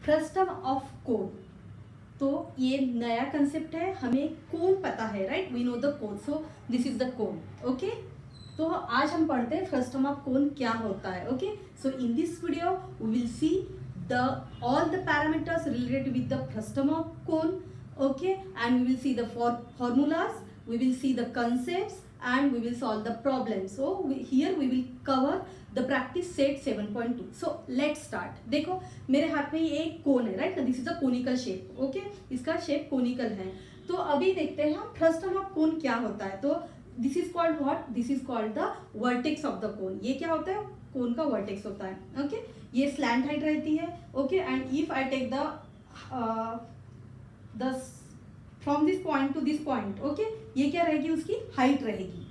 Frustum of कोन। तो ये नया कंसेप्ट है, हमें कोन पता है, right, we know the cone, so this is the cone. Okay, तो आज हम पढ़ते हैं फ्रस्टम ऑफ कोन क्या होता है। Okay, so in this video we will see the all the parameters related with the frustum of cone. Okay, and we will see the formulas, we will see the concepts and we will solve the problem. So here we will cover the practice set 7.2. so let's start. देखो मेरे हाथ में ये एक कोन है, right, this is a conical shape. Okay, इसका shape conical है। तो अभी देखते हैं हम फ्रस्टम ऑफ कोन क्या होता है। तो this is called what, this is called the vertex of the cone. ये क्या होता है, कोन का वर्टेक्स होता है। ओके, ये स्लैंट हाइट रहती है। Okay, and if I take the from this point to this point, okay, ये क्या रहेगी, उसकी हाइट रहेगी।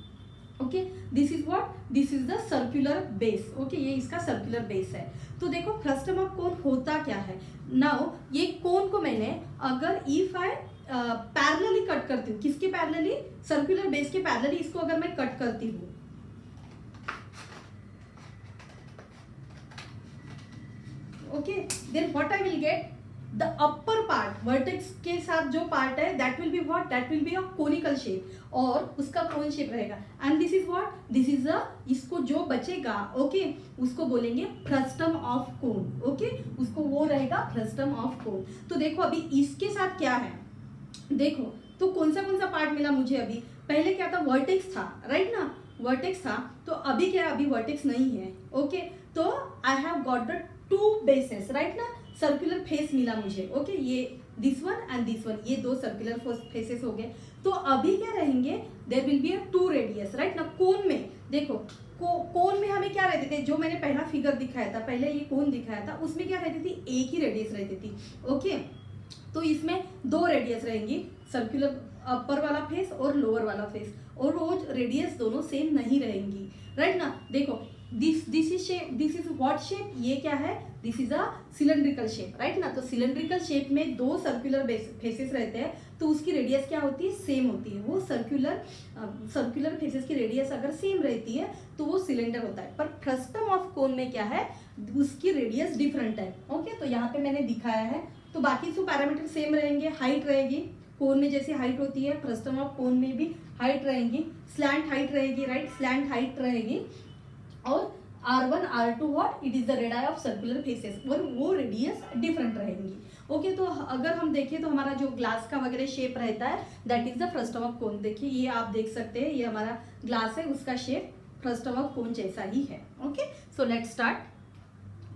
Okay, this is what, this is the circular base. Okay, ये इसका सर्कुलर बेस है। तो देखो फ्रस्टम ऑफ कोन होता क्या है। नाउ ये कोन को मैंने अगर इफ आई पैरेलली कट करती हूँ, किसके पैरेलली, सर्कुलर बेस के पैरेलली इसको अगर मैं कट करती हूँ, okay, then what I will get, the upper part vertex के साथ जो पार्ट है that will be what, that will be a conical shape और उसका कोन शेप रहेगा। And this is what, this is a, इसको जो बचेगा, ओके, उसको बोलेंगे फ्रस्टम ऑफ कोन। ओके, उसको वो रहेगा फ्रस्टम ऑफ कोन। तो देखो अभी इसके साथ क्या है, देखो तो कौन सा पार्ट मिला मुझे। अभी पहले क्या था, वर्टेक्स था, राइट ना, वर्टेक्स था। तो अभी क्या है, अभी वर्टेक्स नहीं है। ओके, तो I have got the two bases, right ना, सर्कुलर फेस मिला मुझे। ओके, ये this one and this one, ये दो सर्कुलर फेसेस हो गए। तो अभी क्या रहेंगे, there will be a two radius, right ना। कोन में देखो, कोन में हमें क्या रहते थे, जो मैंने पहला फिगर दिखाया था, पहले ये कोन दिखाया था, उसमें क्या रहती थी, एक ही रेडियस रहती थी। ओके, तो इसमें दो रेडियस रहेंगी, सर्कुलर अपर वाला फेस और लोअर वाला फेस, और वो रेडियस दोनों सेम नहीं रहेंगी, राइट ना। देखो this is shape, this is what shape, ये क्या है, this is a cylindrical shape, right ना। तो सिलेंड्रिकल शेप में दो सर्कुलर फेसेस रहते हैं, तो उसकी रेडियस क्या होती है, सेम होती है। वो सर्कुलर फेसेस की रेडियस अगर सेम रहती है तो वो सिलेंडर होता है। पर फ्रस्टम ऑफ कोन में क्या है, उसकी रेडियस डिफरेंट है। ओके, तो यहाँ पे मैंने दिखाया है। तो बाकी सब पैरामीटर सेम रहेंगे, हाइट रहेगी, कोन में जैसे हाइट होती है फ्रस्टम ऑफ कोन में भी हाइट रहेंगी, स्लैंट हाइट रहेगी, राइट, स्लैंट हाइट रहेगी, और R1 R2 what, it is the radius of circular faces, और वो रेडियस डिफरेंट रहेंगी। ओके, तो अगर हम देखें तो हमारा जो ग्लास का वगैरह शेप रहता है that is the frustum of कोन। देखिए ये आप देख सकते हैं, ये हमारा ग्लास है, उसका शेप फ्रस्टम ऑफ कोन जैसा ही है। Okay, so let's start.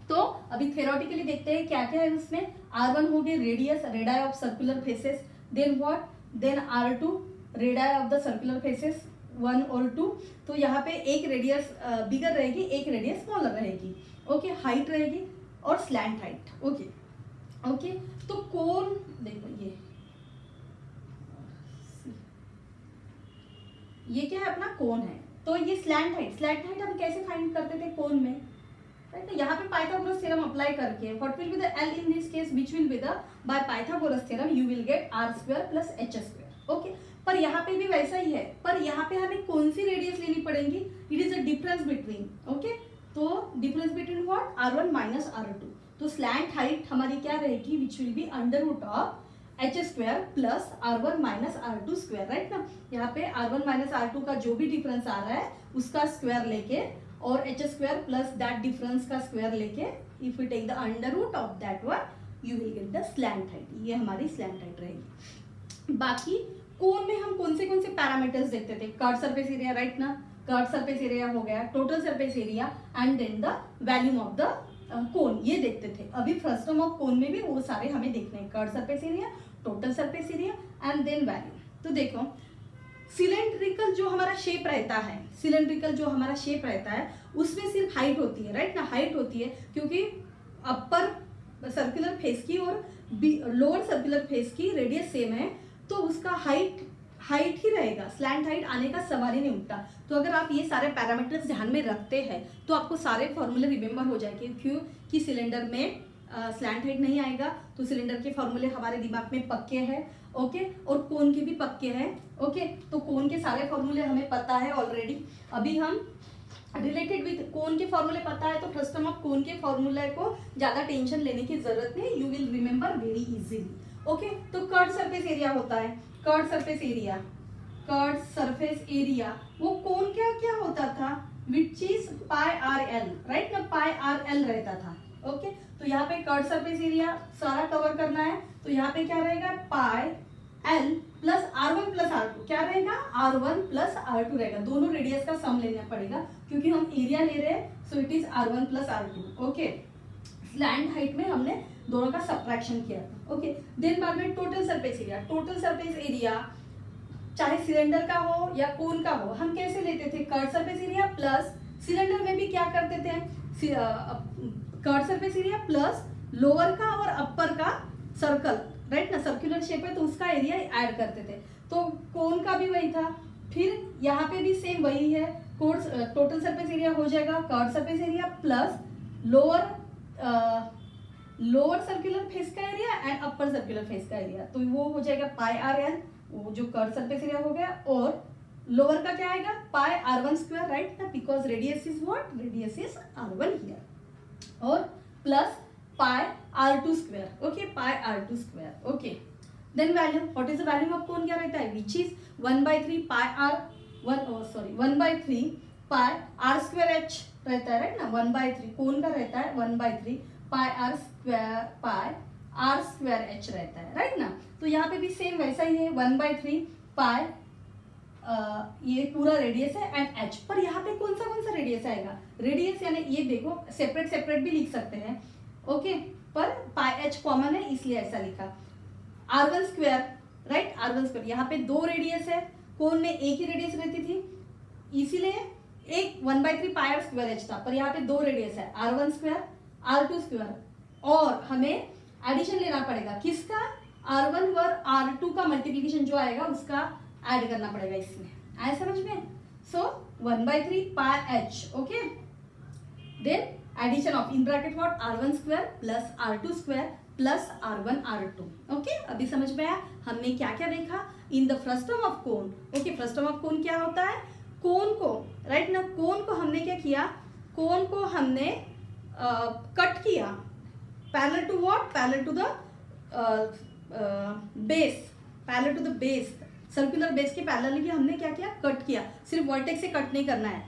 तो अभी थ्योरेटिकली देखते हैं क्या क्या है उसमें। R1 हो गए radius of circular faces, then what, then R2 radius of the circular faces 1 और 2। तो यहाँ पे एक रेडियस बिगर रहेगी, एक रेडियस स्मॉलर रहेगी। ओके, हाइट रहेगी और स्लैंट हाइट। ओके, ओके, तो कोन देखो, ये क्या है, अपना कोन है। तो ये स्लैंट हाइट हम कैसे फाइंड करते थे कोन में, राइट। यहाँ पे पाइथागोरस थ्योरम अप्लाई करके what will be the L in this case, which will be the, by Pythagoras theorem you will gate R² plus H²। Okay, पर यहाँ पे भी वैसा ही है, पर यहाँ पे हमें कौन सी रेडियस लेनी पड़ेगी, it is a difference between. Okay, तो difference between what, R1 minus R2। तो स्लैंट हाइट हमारी क्या रहेगी, which will be under root of H² plus R1 minus R2², right ना। यहाँ पे R1 माइनस R2 का जो भी डिफरेंस आ रहा है उसका स्क्वायर लेके, और H² प्लस दैट डिफरेंस का स्क्वायर लेके, if you take the under root of that one you will get the slant height. ये हमारी स्लैंट हाइट रहेगी। बाकी कोन में हम कौन से पैरामीटर्स देखते थे, कर्व सरफेस एरिया, राइट ना, कर्व सरफेस एरिया हो गया, total surface area and then the volume of the cone, ये देखते थे। अभी फ्रस्टम ऑफ कोन में भी वो सारे हमें देखने हैं, curve surface area, total surface area and then value. तो देखो सिलेंड्रिकल जो हमारा शेप रहता है, सिलेंड्रिकल जो हमारा शेप रहता है उसमें सिर्फ हाइट होती है, राइट ना, हाइट होती है, क्योंकि अपर सर्कुलर फेस की और लोअर सर्कुलर फेस की रेडियस सेम है, तो उसका हाइट ही रहेगा, स्लैंट हाइट आने का सवाल ही नहीं उठता। तो अगर आप ये सारे पैरामीटर्स ध्यान में रखते हैं तो आपको सारे फॉर्मूले रिमेंबर हो जाएंगे। क्यों कि सिलेंडर में स्लैंट हाइट नहीं आएगा, तो सिलेंडर के फॉर्मूले हमारे दिमाग में पक्के हैं। ओके, और कोन के भी पक्के हैं। ओके, तो कोन के सारे फॉर्मूले हमें पता है ऑलरेडी। अभी हम रिलेटेड विथ कोन के फॉर्मूले पता है तो फ्रस्टम ऑफ कोन के फॉर्मूले को ज्यादा टेंशन लेने की जरूरत नहीं, you will remember very easily. Okay, तो कर्व सरफेस एरिया होता है, curve surface area, curve surface area वो कोन क्या क्या होता था, which is pi R L, right ना, पाई आर एल रहता था। ओके, तो यहाँ पे कर्व सरफेस एरिया सारा कवर करना है, तो यहाँ पे क्या रहेगा, pi L plus R1 plus R2, क्या रहेगा, R1 प्लस R2 रहेगा, दोनों रेडियस का सम लेना पड़ेगा क्योंकि हम एरिया ले रहे हैं, so it is R1 plus R2। Okay, slant height में हमने दोनों का सब्ट्रैक्शन किया। ओके, देन बाद में total surface area, total surface area चाहे सिलेंडर का हो या कोन का हो, हम कैसे लेते थे, curve surface area plus, cylinder में भी क्या करते थे, curve surface area plus lower का और अपर का सर्कल, राइट ना, सर्कुलर शेप है तो उसका एरिया ऐड करते थे, तो कोन का भी वही था। फिर यहाँ पे भी सेम वही है, टोटल सरफेस एरिया हो जाएगा curve surface area plus lower circular face का area and upper circular face का एरिया, तो वो हो जाएगा पाई आर एल, वो जो कर्व सरफेस एरिया हो गया, और लोअर का क्या आएगा, पाई R1 स्क्वायर, राइट ना, because radius is what, radius is R1 here, और plus pi R2 square. Okay, pi R2 square. Okay, then value, what is the value of cone क्या रहता है, which is 1/3 pi R 1/3 pi R square H रहता है, right ना, 1/3 कोन का रहता है 1/3 पाई R स्क्वायर H रहता है, राइट ना। तो यहाँ पे भी सेम वैसा ही है, 1/3 पाई ये पूरा रेडियस है एंड H, पर यहाँ पे कौन सा रेडियस आएगा, रेडियस यानी ये देखो सेपरेट भी लिख सकते हैं। ओके, पर पाई H कॉमन है इसलिए ऐसा लिखा, R1 square, right, R1 square, यहाँ पे दो रेडियस है, कोन में एक ही रेडियस रहती थी इसीलिए एक 1/3 पाई R स्क्वायर H था, पर यहाँ पे दो रेडियस है, R1 स्क्वायर R2 स्क्वायर, और हमें एडिशन लेना पड़ेगा किसका, R1 वर R2 का मल्टीप्लीकेशन जो आएगा उसका ऐड करना पड़ेगा इसमें, आए समझ में। So 1/3 pi H, okay, then addition of in bracket what, R1 square plus R2 square plus R1 R2। Okay, अभी समझ में आया हमने क्या क्या देखा in the frustum of cone. Okay, frustum of cone क्या होता है, कोन को, राइट ना, कोन को हमने क्या किया, कोन को हमने कट किया parallel to what, parallel to the base, parallel to the base, circular base के पैरेलली हमने क्या किया, कट किया, सिर्फ वर्टेक्स से कट नहीं करना है।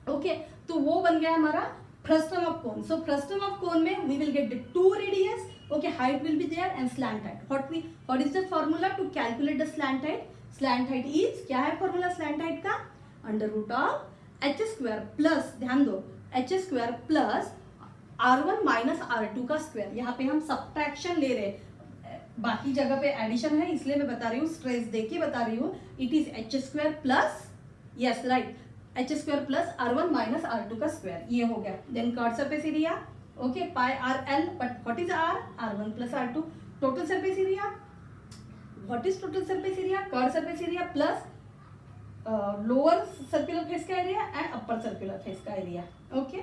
ओके, तो वो बन गया हमारा frustum of cone. So frustum of cone में we will get the two radius, okay, height will be there and slant height. What is the formula to calculate the slant height, slant height is, क्या है formula slant height का, under root of H square plus, ध्यान दो, H square plus R1 minus R2 का square, यहाँ पे हम subtraction ले रहे हैं, बाकी जगह पे एडिशन है इसलिए मैं बता रही हूँ, स्ट्रेस देके बता रही हूँ, it is H square plus, yes right, H square plus R1 minus R2 का स्क्वायर, ये हो गया। Then curve surface area, okay, pi RL, but what is R1 plus R2, total surface area, what is total surface area, curve surface area plus lower circular face का area and upper circular face का area. Okay,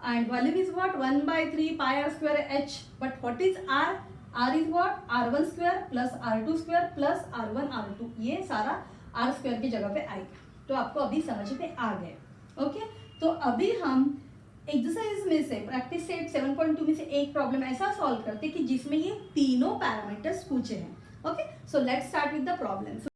and volume is what, 1/3 pi R square H, but what is R, R is what, R1 square plus R2 square plus R1 R2, ये सारा R square की जगह पे आएगा, तो आपको अभी समझ में आ गया। ओके, तो अभी हम एक्सरसाइज में से प्रैक्टिस सेट 7.2 में से एक प्रॉब्लम ऐसा सॉल्व करते कि जिसमें ये तीनों पैरामीटर्स पूछे हैं। Okay, so let's start with the problem.